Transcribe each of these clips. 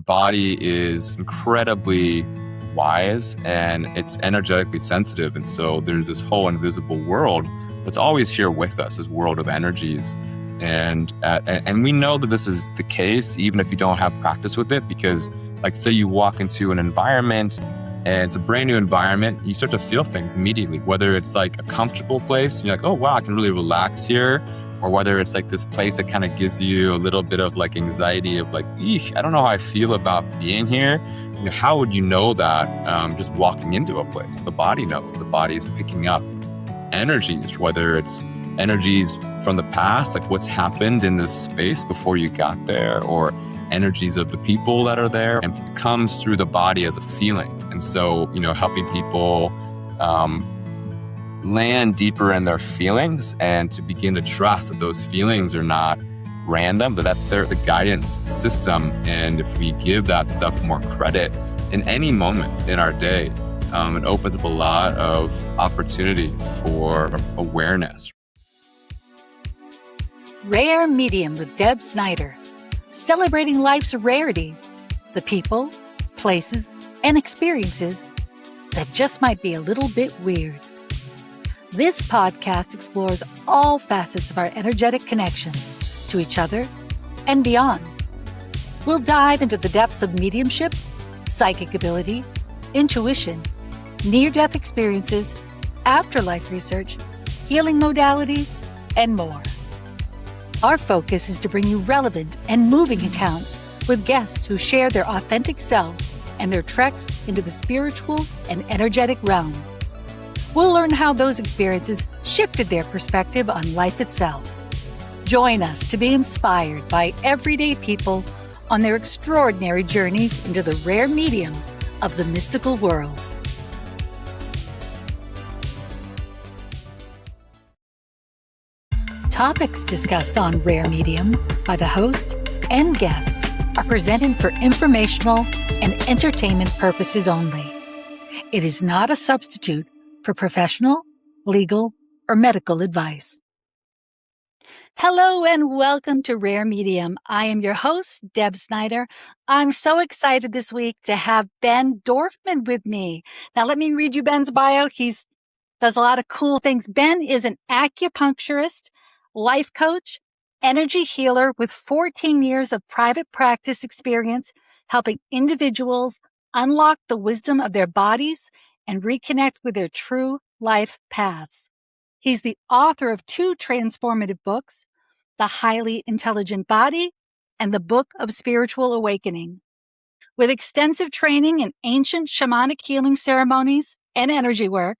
body is incredibly wise and it's energetically sensitive. And so there's this whole invisible world that's always here with us, this world of energies. And we know that this is the case, even if you don't have practice with it, because like say you walk into an environment and it's a brand new environment, you start to feel things immediately, whether it's like a comfortable place, and you're like, oh, wow, I can really relax here. Or whether it's like this place that kind of gives you a little bit of like anxiety of like, eesh, I don't know how I feel about being here. How would you know that just walking into a place? The body knows. The body is picking up energies, whether it's energies from the past, like what's happened in this space before you got there, or energies of the people that are there, and it comes through the body as a feeling. And so, helping people land deeper in their feelings and to begin to trust that those feelings are not random, but that they're the guidance system. And if we give that stuff more credit in any moment in our day, it opens up a lot of opportunity for awareness. Rare Medium with Deb Snyder, celebrating life's rarities, the people, places, and experiences that just might be a little bit weird. This podcast explores all facets of our energetic connections to each other and beyond. We'll dive into the depths of mediumship, psychic ability, intuition, near-death experiences, afterlife research, healing modalities, and more. Our focus is to bring you relevant and moving accounts with guests who share their authentic selves and their treks into the spiritual and energetic realms. We'll learn how those experiences shifted their perspective on life itself. Join us to be inspired by everyday people on their extraordinary journeys into the rare medium of the mystical world. Topics discussed on Rare Medium by the host and guests are presented for informational and entertainment purposes only. It is not a substitute for professional, legal, or medical advice. Hello and welcome to Rare Medium. I am your host, Deb Snyder. I'm so excited this week to have Ben Dorfman with me. Now let me read you Ben's bio. He does a lot of cool things. Ben is an acupuncturist, life coach, energy healer with 14 years of private practice experience helping individuals unlock the wisdom of their bodies and reconnect with their true life paths. He's the author of 2 transformative books, The Highly Intelligent Body and The Book of Spiritual Awakening. With extensive training in ancient shamanic healing ceremonies and energy work,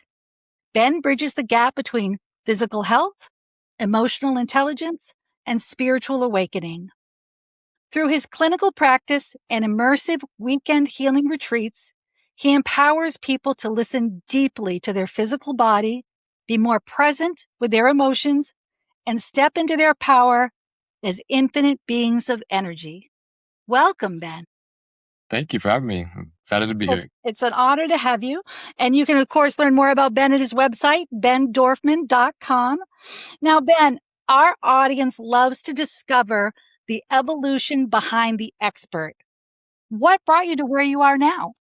Ben bridges the gap between physical health, emotional intelligence, and spiritual awakening. Through his clinical practice and immersive weekend healing retreats, he empowers people to listen deeply to their physical body, be more present with their emotions, and step into their power as infinite beings of energy. Welcome, Ben. Thank you for having me. I'm excited to be here. It's an honor to have you. And you can, of course, learn more about Ben at his website, bendorfman.com. Now, Ben, our audience loves to discover the evolution behind the expert. What brought you to where you are now?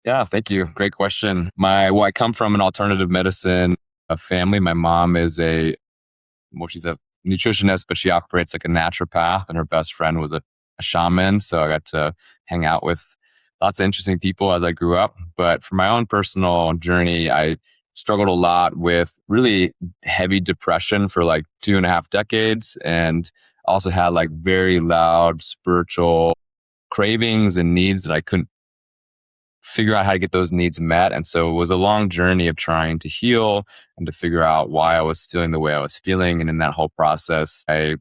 Yeah, thank you. Great question. I come from an alternative medicine family. My mom is she's a nutritionist, but she operates like a naturopath, and her best friend was a shaman. So I got to hang out with lots of interesting people as I grew up. But for my own personal journey, I struggled a lot with really heavy depression for like 2.5 decades, and also had like very loud spiritual cravings and needs that I couldn't figure out how to get those needs met. And so it was a long journey of trying to heal and to figure out why I was feeling the way I was feeling. And in that whole process, I,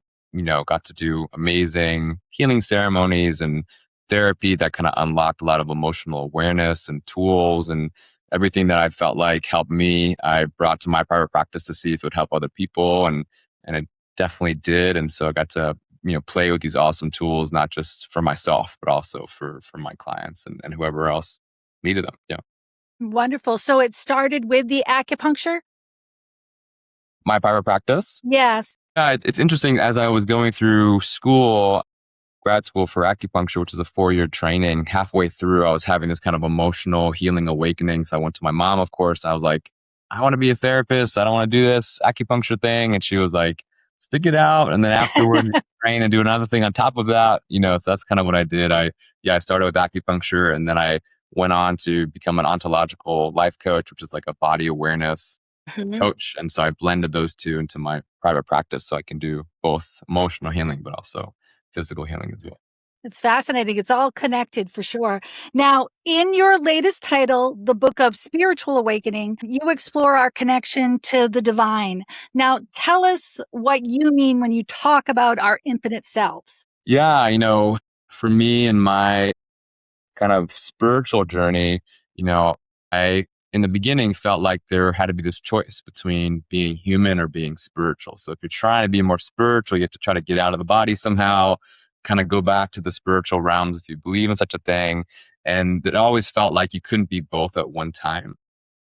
got to do amazing healing ceremonies and therapy that kind of unlocked a lot of emotional awareness and tools, and everything that I felt like helped me, I brought to my private practice to see if it would help other people. And it definitely did. And so I got to, play with these awesome tools, not just for myself, but also for my clients and whoever else needed them. Yeah. Wonderful. So it started with the acupuncture? My private practice? Yes. Yeah, it's interesting. As I was going through school, grad school for acupuncture, which is a 4-year training. Halfway through, I was having this kind of emotional healing awakening. So I went to my mom, of course. I was like, I want to be a therapist. I don't want to do this acupuncture thing. And she was like, stick it out. And then afterward, train and do another thing on top of that. So that's kind of what I did. I started with acupuncture, and then I went on to become an ontological life coach, which is like a body awareness Mhm. coach. And so I blended those two into my private practice so I can do both emotional healing, but also physical healing as well. It's fascinating. It's all connected for sure. Now, in your latest title, The Book of Spiritual Awakening, you explore our connection to the divine. Now, tell us what you mean when you talk about our infinite selves. Yeah, for me and my kind of spiritual journey, I in the beginning felt like there had to be this choice between being human or being spiritual. So if you're trying to be more spiritual, you have to try to get out of the body somehow, kind of go back to the spiritual realms if you believe in such a thing. And it always felt like you couldn't be both at one time.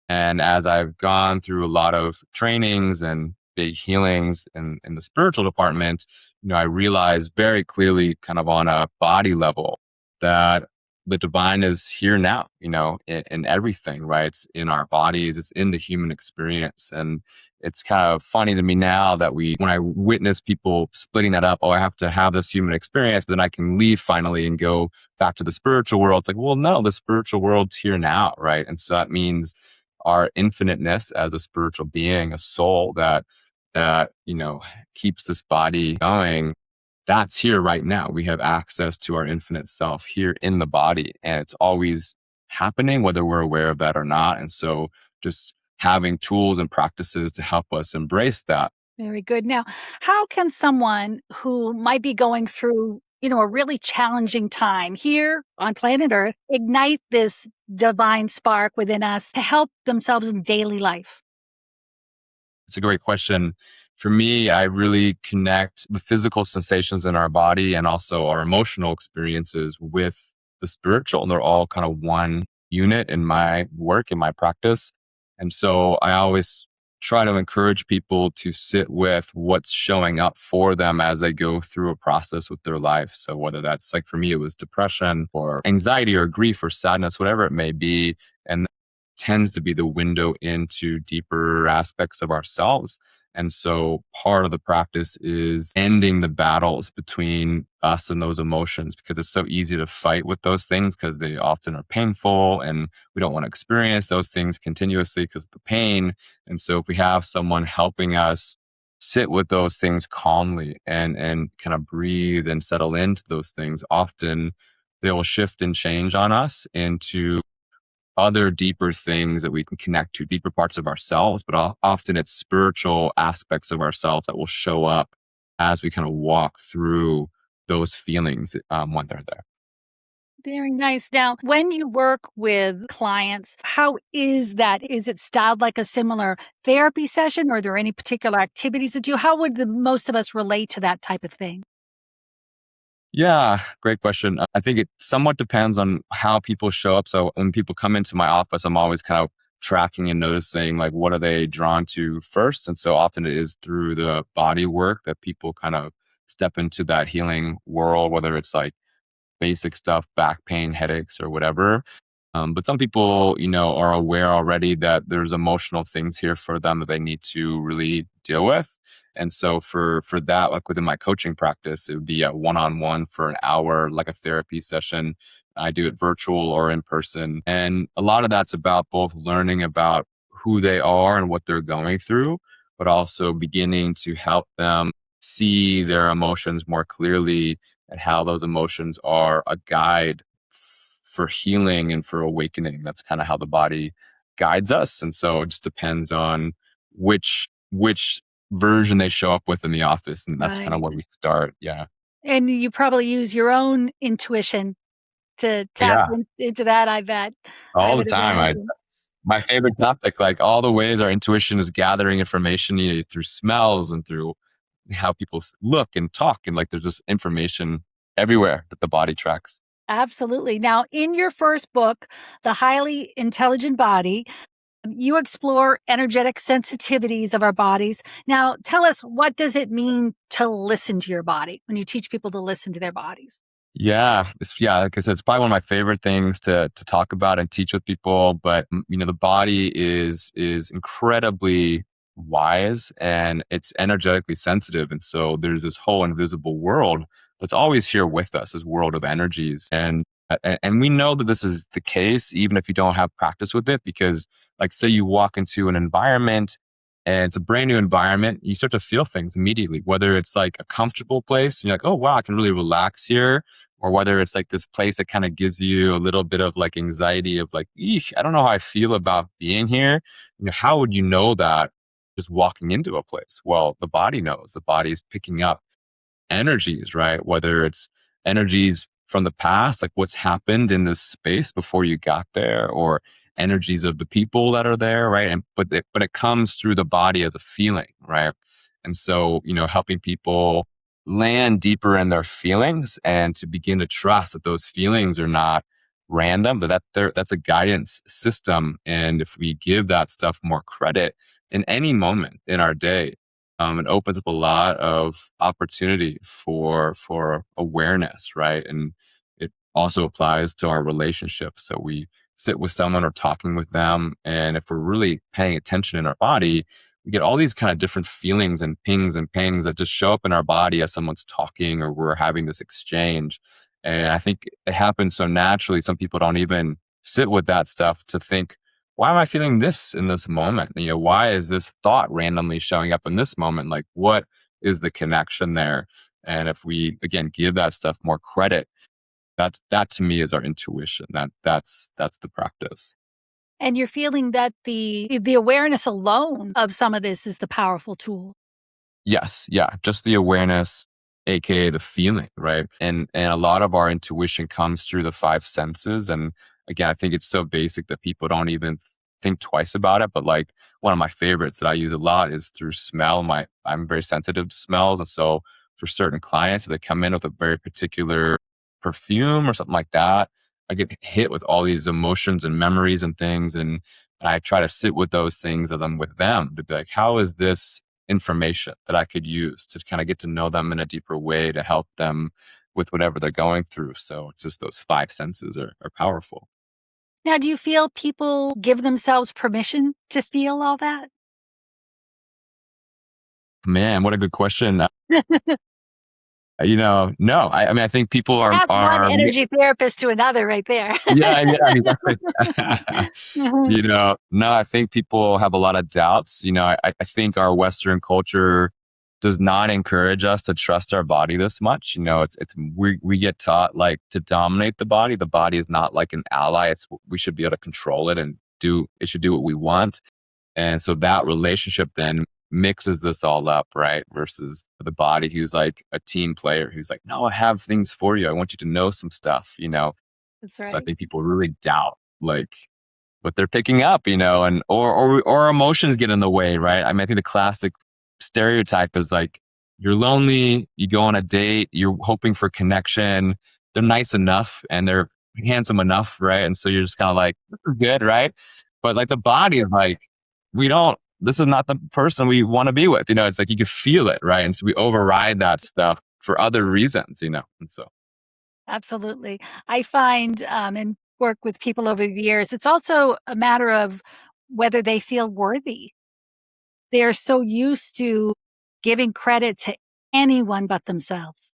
And as I've gone through a lot of trainings and big healings in the spiritual department, I realized very clearly, kind of on a body level, that the divine is here now, in everything, right? It's in our bodies, it's in the human experience. And it's kind of funny to me now that when I witness people splitting that up, oh, I have to have this human experience, but then I can leave finally and go back to the spiritual world. It's like, well, no, the spiritual world's here now, right? And so that means our infiniteness as a spiritual being, a soul that keeps this body going, that's here right now. We have access to our infinite self here in the body, and it's always happening whether we're aware of that or not. And so just having tools and practices to help us embrace that. Very good. Now, how can someone who might be going through, a really challenging time here on planet Earth ignite this divine spark within us to help themselves in daily life? It's a great question. For me, I really connect the physical sensations in our body and also our emotional experiences with the spiritual. And they're all kind of one unit in my work, in my practice. And so I always try to encourage people to sit with what's showing up for them as they go through a process with their life. So whether that's, like, for me, it was depression or anxiety or grief or sadness, whatever it may be. And tends to be the window into deeper aspects of ourselves. And so part of the practice is ending the battles between us and those emotions, because it's so easy to fight with those things because they often are painful and we don't want to experience those things continuously because of the pain. And so if we have someone helping us sit with those things calmly and kind of breathe and settle into those things, often they will shift and change on us into other deeper things that we can connect to, deeper parts of ourselves, but often it's spiritual aspects of ourselves that will show up as we kind of walk through those feelings when they're there. Very nice. Now, when you work with clients, how is that? Is it styled like a similar therapy session, or are there any particular activities that you? How would the most of us relate to that type of thing? Yeah, great question. I think it somewhat depends on how people show up. So when people come into my office, I'm always kind of tracking and noticing, like, what are they drawn to first? And so often it is through the body work that people kind of step into that healing world, whether it's like basic stuff, back pain, headaches, or whatever. But some people, are aware already that there's emotional things here for them that they need to really deal with. And so for that, like within my coaching practice, it would be a one-on-one for an hour, like a therapy session. I do it virtual or in person. And a lot of that's about both learning about who they are and what they're going through, but also beginning to help them see their emotions more clearly and how those emotions are a guide for healing and for awakening. That's kind of how the body guides us. And so it just depends on which version they show up with in the office. And that's kind of Right. where we start. Yeah. And you probably use your own intuition to tap Yeah. into that, I bet. I All the would time. imagine. My favorite topic, like all the ways our intuition is gathering information, through smells and through how people look and talk. And like, there's just information everywhere that the body tracks. Absolutely. Now, in your first book, The Highly Intelligent Body, You explore energetic sensitivities of our bodies. Now, tell us, what does it mean to listen to your body when you teach people to listen to their bodies? Yeah, like I said, it's probably one of my favorite things to talk about and teach with people. But the body is incredibly wise and it's energetically sensitive, and so there's this whole invisible world that's always here with us, this world of energies, and we know that this is the case even if you don't have practice with it, because like say you walk into an environment and it's a brand new environment, you start to feel things immediately, whether it's like a comfortable place and you're like, oh wow, I can really relax here, or whether it's like this place that kind of gives you a little bit of like anxiety of like, eesh, I don't know how I feel about being here. How would you know that just walking into a place? Well, the body knows. The body's picking up energies, right? Whether it's energies from the past, like what's happened in this space before you got there, or energies of the people that are there, right? And but it comes through the body as a feeling, right? And so, helping people land deeper in their feelings and to begin to trust that those feelings are not random, but that's a guidance system. And if we give that stuff more credit in any moment in our day, it opens up a lot of opportunity for awareness, right? And it also applies to our relationships. So we sit with someone or talking with them, and if we're really paying attention in our body, we get all these kind of different feelings and pangs that just show up in our body as someone's talking or we're having this exchange. And I think it happens so naturally. Some people don't even sit with that stuff to think, why am I feeling this in this moment? Why is this thought randomly showing up in this moment? Like, what is the connection there? And if we again give that stuff more credit, that to me is our intuition. That's the practice. And you're feeling that the awareness alone of some of this is the powerful tool. Yes, yeah, just the awareness, aka the feeling, right? And a lot of our intuition comes through the five senses. And again, I think it's so basic that people don't even think twice about it. But like one of my favorites that I use a lot is through smell. I'm very sensitive to smells, and so for certain clients, if they come in with a very particular perfume or something like that, I get hit with all these emotions and memories and things, and I try to sit with those things as I'm with them to be like, how is this information that I could use to kind of get to know them in a deeper way to help them with whatever they're going through. So it's just those five senses are powerful. Now, do you feel people give themselves permission to feel all that? Man, what a good question. No, I mean, I think people That's one energy therapist to another right there. yeah, exactly. Mhm. No, I think people have a lot of doubts. I think our Western culture does not encourage us to trust our body this much. We get taught like to dominate the body. The body is not like an ally. We should be able to control it and it should do what we want. And so that relationship then mixes this all up, right? Versus the body who's like a team player who's like, no, I have things for you. I want you to know some stuff. That's So I right. think people really doubt like what they're picking up, and or emotions get in the way, right? I mean, I think the classic stereotype is like you're lonely, you go on a date, you're hoping for connection, they're nice enough and they're handsome enough, right? And so you're just kind of like, this is good, right? But like the body is like, this is not the person we want to be with. It's like you could feel it, right? And so we override that stuff for other reasons. And so Absolutely. I find and work with people over the years, it's also a matter of whether they feel worthy. They're so used to giving credit to anyone but themselves.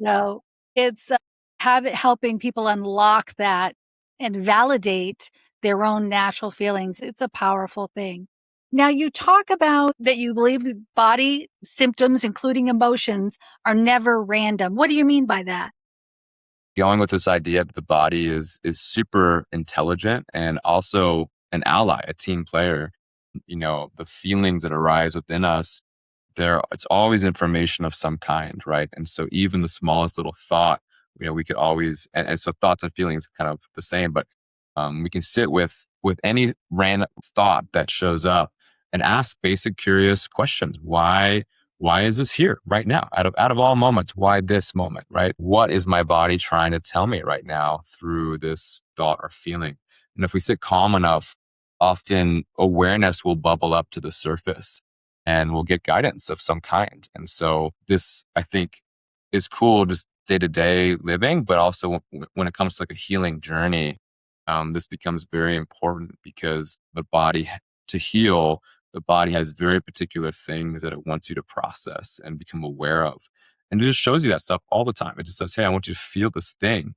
So it's helping people unlock that and validate their own natural feelings. It's a powerful thing. Now, you talk about that you believe body symptoms, including emotions, are never random. What do you mean by that? going with this idea that the body is super intelligent and also an ally, a team player. The feelings that arise within us, it's always information of some kind, right? And so even the smallest little thought, we could always, and so thoughts and feelings are kind of the same, but we can sit with any random thought that shows up and ask basic curious questions. Why is this here right now? Out of all moments, why this moment, right? What is my body trying to tell me right now through this thought or feeling? And if we sit calm enough, often awareness will bubble up to the surface and we'll get guidance of some kind. And so this, I think, is cool just day to day living, but also when it comes to like a healing journey, this becomes very important because to heal, the body has very particular things that it wants you to process and become aware of. And it just shows you that stuff all the time. It just says, hey, I want you to feel this thing.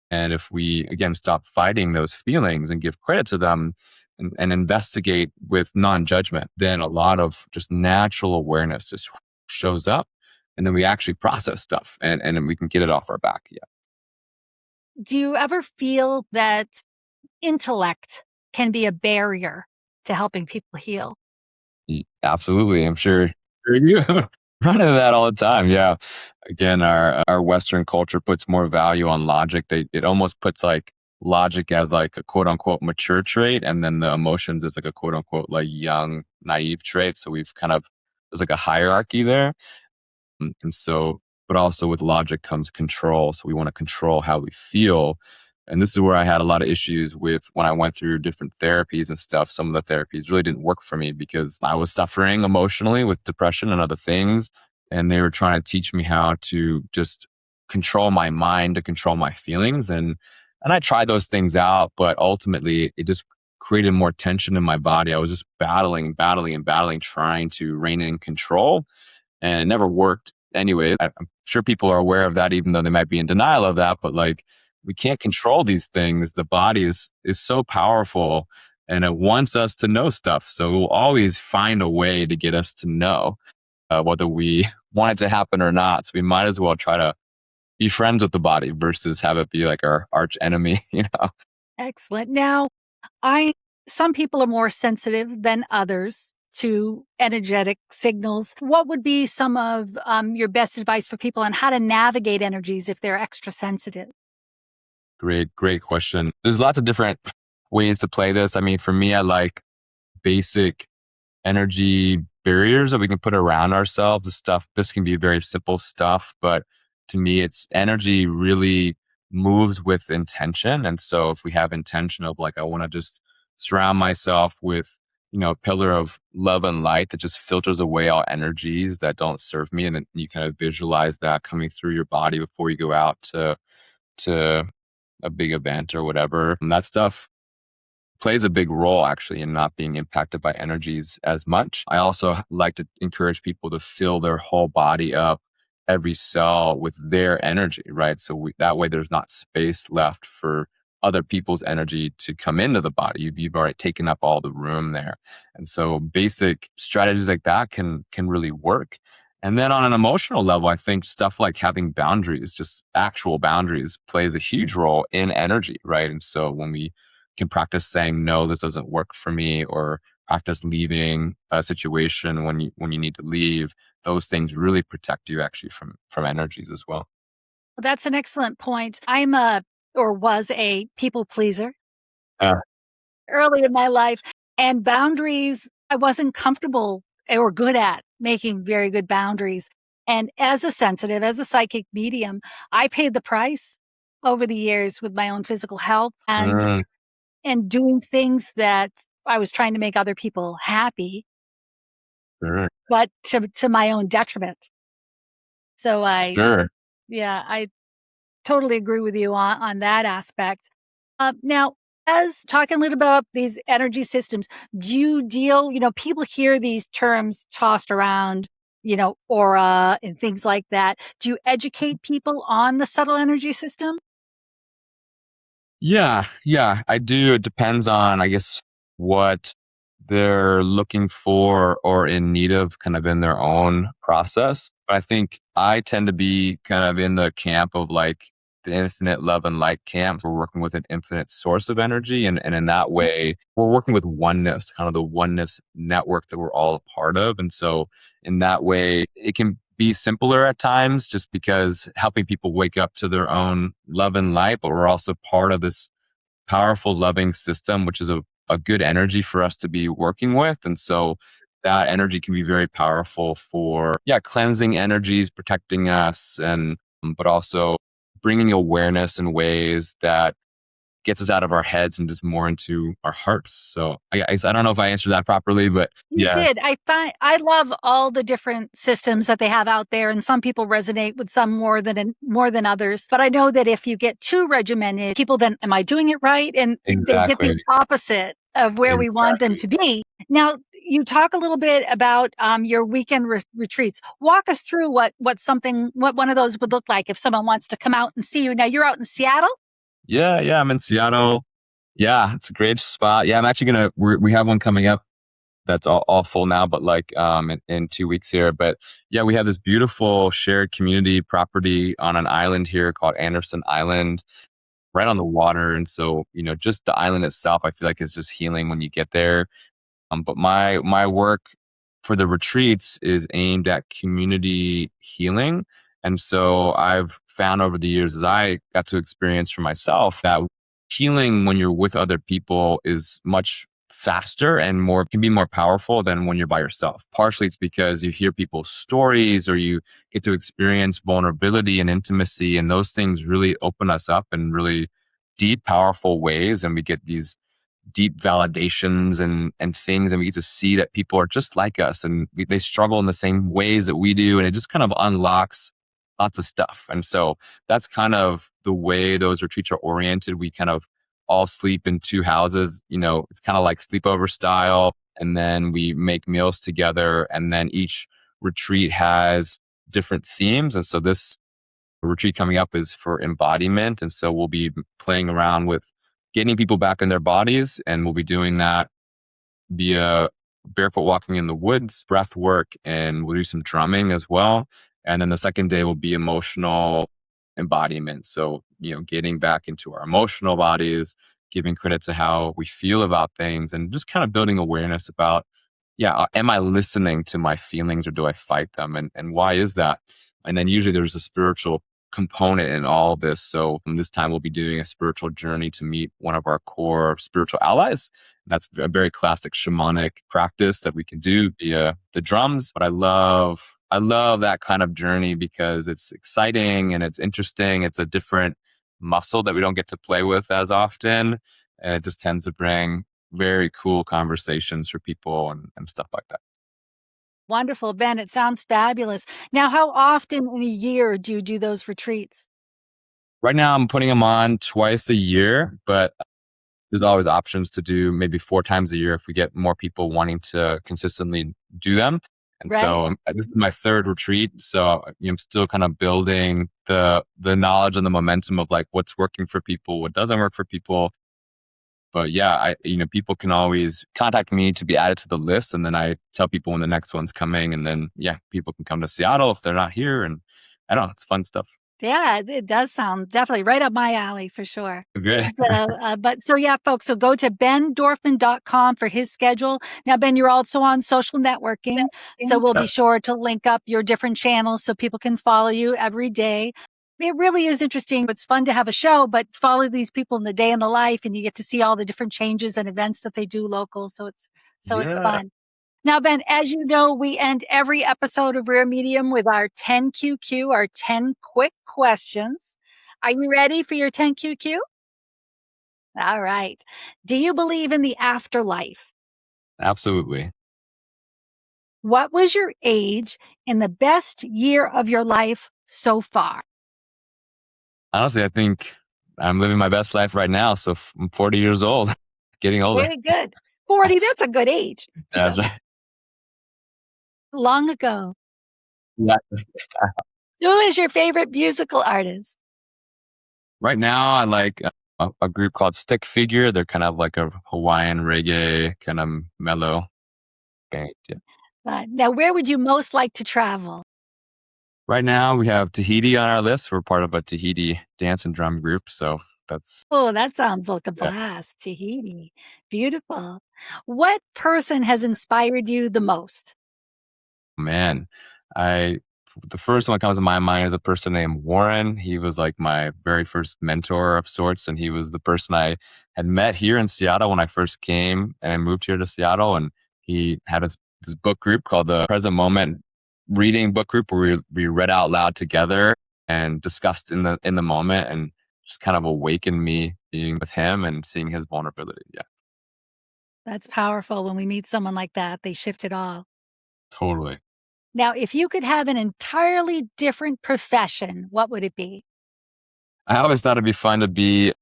And if we, again, stop fighting those feelings and give credit to them and investigate with non judgment, then a lot of just natural awareness just shows up. And then we actually process stuff and then we can get it off our back. Yeah. Do you ever feel that intellect can be a barrier to helping people heal? Absolutely. I'm sure you run into that all the time. Yeah. Again, our Western culture puts more value on logic. It almost puts like logic as like a quote unquote mature trait. And then the emotions is like a quote unquote like young, naive trait. So there's like a hierarchy there. And so, but also with logic comes control. So we want to control how we feel. And this is where I had a lot of issues with when I went through different therapies and stuff. Some of the therapies really didn't work for me because I was suffering emotionally with depression and other things. And they were trying to teach me how to just control my mind, to control my feelings. And I tried those things out, but ultimately it just created more tension in my body. I was just battling, trying to rein in control, and it never worked anyway. I'm sure people are aware of that, even though they might be in denial of that. But like, we can't control these things. The body is so powerful, and it wants us to know stuff. So it will always find a way to get us to know, whether we want it to happen or not. So we might as well try to be friends with the body versus have it be like our arch enemy. You know. Excellent. Now, some people are more sensitive than others to energetic signals. What would be some of your best advice for people on how to navigate energies if they're extra sensitive? Great question. There's lots of different ways to play this. I mean, for me, I like basic energy barriers that we can put around ourselves. This can be very simple stuff, but to me, it's energy really moves with intention. And so if we have intention of like, I want to just surround myself with, a pillar of love and light that just filters away all energies that don't serve me. And then you kind of visualize that coming through your body before you go out to a big event or whatever. And that stuff plays a big role actually in not being impacted by energies as much. I also like to encourage people to fill their whole body up, every cell with their energy, right? So that way there's not space left for other people's energy to come into the body. You've already taken up all the room there. And so basic strategies like that can really work. And then on an emotional level, I think stuff like having boundaries, just actual boundaries, plays a huge role in energy, right? And so when we can practice saying, no, this doesn't work for me, or practice leaving a situation when you need to leave, those things really protect you actually from energies as well. Well, that's an excellent point. Or was a people pleaser Uh, early in my life, and boundaries, I wasn't comfortable or good at making very good boundaries. And as a sensitive, as a psychic medium, I paid the price over the years with my own physical health mm, and doing things that I was trying to make other people happy, sure, but to my own detriment. So sure. I totally agree with you on that aspect. Now, as talking a little about these energy systems, do you deal, people hear these terms tossed around, aura and things like that. Do you educate people on the subtle energy system? Yeah, I do. It depends on, I guess, what they're looking for or in need of kind of in their own process. But I think I tend to be kind of in the camp of like the infinite love and light camp. We're working with an infinite source of energy. And in that way, we're working with oneness, kind of the oneness network that we're all a part of. And so in that way, it can be simpler at times just because helping people wake up to their own love and light, but we're also part of this powerful, loving system, which is a good energy for us to be working with. And so that energy can be very powerful for, cleansing energies, protecting us, but also bringing awareness in ways that gets us out of our heads and just more into our hearts. So I don't know if I answered that properly, but You yeah, did. I love all the different systems that they have out there, and some people resonate with some more than others. But I know that if you get too regimented, people then, am I doing it right? And they get the exactly. opposite of where we want them Exactly. to be. Now, you talk a little bit about your weekend retreats. Walk us through what one of those would look like if someone wants to come out and see you. Now, you're out in Seattle, Yeah, yeah. I'm in Seattle. Yeah, it's a great spot. Yeah, I'm actually we have one coming up that's all full now, but like in 2 weeks here. But yeah, we have this beautiful shared community property on an island here called Anderson Island, right on the water. And so, just the island itself, I feel like is just healing when you get there. But my work for the retreats is aimed at community healing. And so I've found over the years as I got to experience for myself that healing when you're with other people is much faster and can be more powerful than when you're by yourself. Partially it's because you hear people's stories or you get to experience vulnerability and intimacy, and those things really open us up in really deep, powerful ways. And we get these deep validations and things, and we get to see that people are just like us, and they struggle in the same ways that we do, and it just kind of unlocks lots of stuff. And so that's kind of the way those retreats are oriented. We kind of all sleep in two houses, it's kind of like sleepover style, and then we make meals together, and then each retreat has different themes. And so this retreat coming up is for embodiment. And so we'll be playing around with getting people back in their bodies. And we'll be doing that via barefoot walking in the woods, breath work, and we'll do some drumming as well. And then the second day will be emotional embodiment. So, getting back into our emotional bodies, giving credit to how we feel about things, and just kind of building awareness about, am I listening to my feelings or do I fight them? And why is that? And then usually there's a spiritual component in all of this. So this time we'll be doing a spiritual journey to meet one of our core spiritual allies. That's a very classic shamanic practice that we can do via the drums. But I love that kind of journey because it's exciting and it's interesting. It's a different muscle that we don't get to play with as often. And it just tends to bring very cool conversations for people and stuff like that. wonderful, Ben. It sounds fabulous. Now, how often in a year do you do those retreats? Right now, I'm putting them on twice a year, but there's always options to do maybe 4 times a year if we get more people wanting to consistently do them. And Right. so this is my third retreat. So I'm still kind of building the knowledge and the momentum of like what's working for people, what doesn't work for people. But yeah, people can always contact me to be added to the list. And then I tell people when the next one's coming. And then, people can come to Seattle if they're not here. And I don't know, it's fun stuff. Yeah, it does sound definitely right up my alley for sure. Good. So yeah, folks, so go to bendorfman.com for his schedule. Now, Ben, you're also on social networking. So we'll be sure to link up your different channels so people can follow you every day. It really is interesting. It's fun to have a show, but follow these people in the day in the life, and you get to see all the different changes and events that they do local. So it's Yeah, fun. Now, Ben, as you know, we end every episode of Rare Medium with our 10QQ, our 10 quick questions. Are you ready for your 10QQ? All right. Do you believe in the afterlife? absolutely. What was your age in the best year of your life so far? Honestly, I think I'm living my best life right now. So I'm 40 years old, getting older. Very good. 40, that's a good age. That's So right. long ago. Yeah. Who is your favorite musical artist? Right now, I like a group called Stick Figure. They're kind of like a Hawaiian reggae kind of mellow band. Yeah. Now, where would you most like to travel? Right now, we have Tahiti on our list. We're part of a Tahiti dance and drum group. So that's, Oh, that sounds like a yeah, blast. Tahiti. Beautiful. What person has inspired you the most? man. I The first one that comes to my mind is a person named Warren. He was like my very first mentor of sorts, and he was the person I had met here in Seattle when I first came and I moved here to Seattle. And he had his book group called the Present Moment Reading Book Group, where we read out loud together and discussed in the moment. And just kind of awakened me being with him and seeing his vulnerability. Yeah, That's powerful when we meet someone like that. They shift it all. totally. Now, if you could have an entirely different profession, what would it be? I always thought it'd be fun to be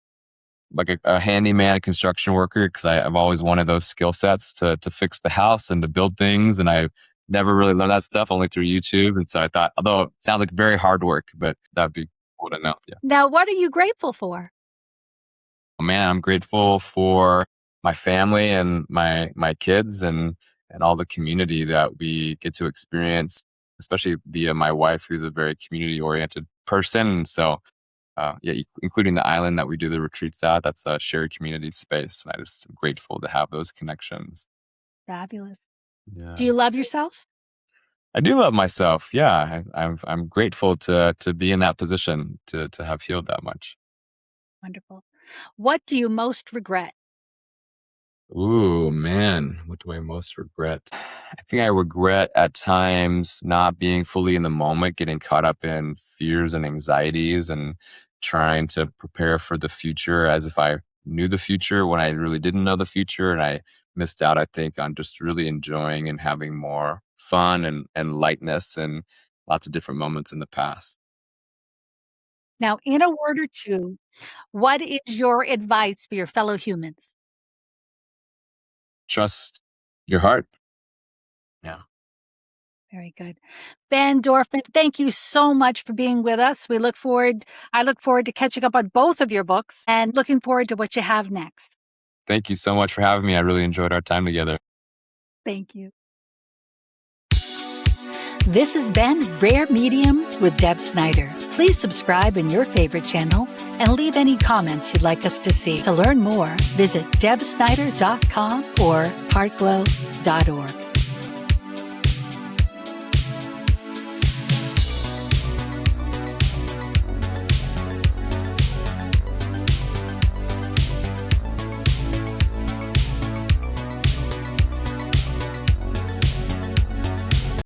like a handyman, construction worker, because I've always wanted those skill sets to fix the house and to build things. And I never really learned that stuff, only through YouTube. And so I thought, although it sounds like very hard work, but that'd be cool to know. Yeah. Now, what are you grateful for? Oh, man, I'm grateful for my family and my kids and all the community that we get to experience, especially via my wife, who's a very community oriented person. And so yeah, including the island that we do the retreats at, that's a shared community space. And I just am grateful to have those connections. Fabulous. Do Yeah. you love yourself? I do love myself. Yeah. I'm grateful to be in that position, to have healed that much. Wonderful. What do you most regret? Ooh, man, what do I most regret? I think I regret at times not being fully in the moment, getting caught up in fears and anxieties and trying to prepare for the future as if I knew the future when I really didn't know the future. And I missed out, I think, on just really enjoying and having more fun and lightness and lots of different moments in the past. Now, in a word or two, what is your advice for your fellow humans? Trust your heart. Yeah. Very good. Ben Dorfman, thank you so much for being with us. I look forward to catching up on both of your books and looking forward to what you have next. Thank you so much for having me. I really enjoyed our time together. Thank you. This has been Rare Medium with Deb Snyder. Please subscribe in your favorite channel and leave any comments you'd like us to see. To learn more, visit debsnyder.com or heartglow.org.